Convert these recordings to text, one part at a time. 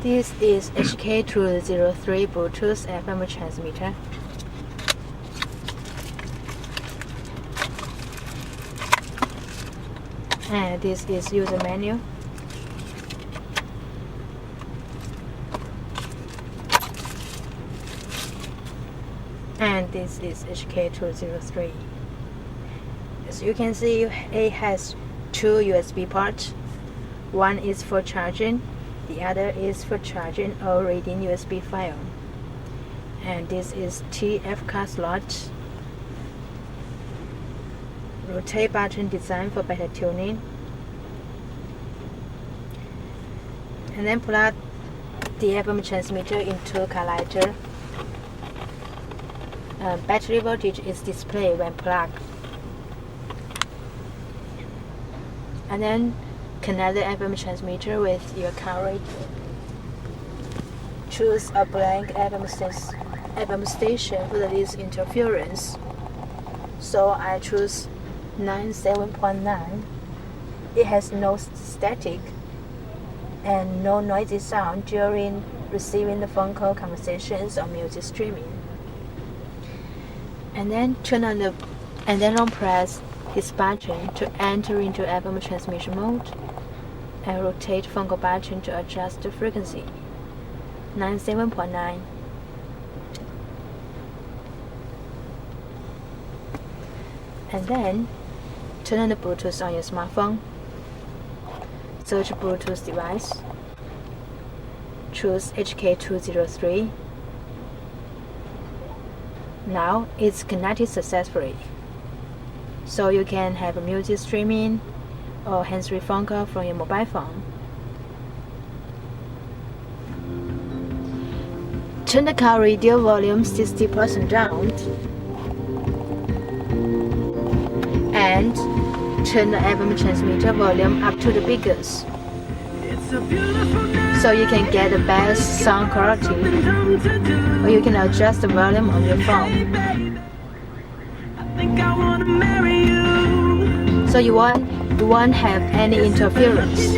This is HK203 Bluetooth FM transmitter. And this is user menu. And this is HK203. As you can see, it has two USB ports. One is for charging, the other is for charging or reading USB file. And this is TF card slot. Rotate button designed for better tuning. And then plug the FM transmitter into car lighter. Battery voltage is displayed when plugged. And then connect the FM transmitter with your car radio. Choose a blank FM station for the least interference. So I choose 97.9. It has no static and no noisy sound during receiving the phone call, conversations, or music streaming. And then long press this button to enter into FM transmission mode, and rotate phone call button to adjust the frequency. 97.9. And then turn on the Bluetooth on your smartphone. Search Bluetooth device. Choose HK203. Now it's connected successfully. So you can have music streaming or hands-free phone call from your mobile phone. Turn the car radio volume 60% down. And turn the FM transmitter volume up to the biggest, so you can get the best sound quality, or you can adjust the volume on your phone. So you won't have any interference.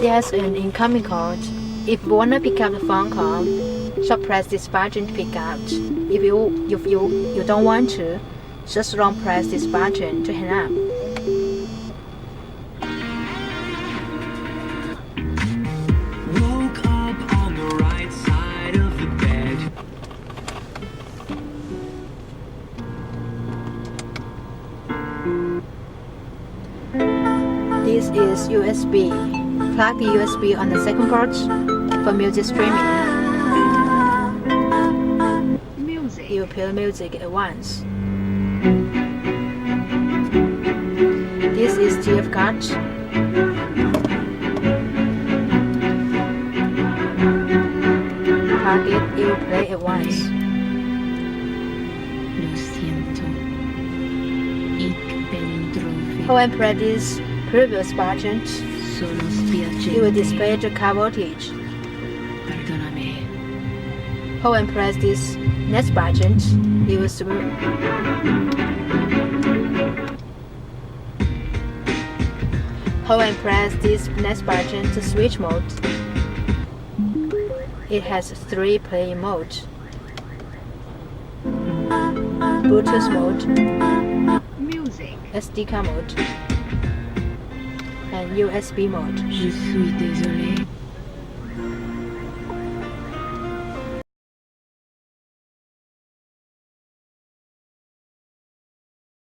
There's an incoming call. If you wanna pick up the phone call, just press this button to pick up. If you don't want to, just long press this button to hang up. Woke up on the right side of the bed. This is USB. Plug the USB on the second port for music streaming. Music. You play music at once. This is TF card. Plug it, you play at once. Lo siento. Ik ben droevig. When press this previous button, Sono it will spiacente. display the car voltage. Perdonami. When press this next button, it will when press this next button to switch mode. It has 3 playing modes: Bluetooth mode, Music. SD card mode, and USB mode. Je suis désolé.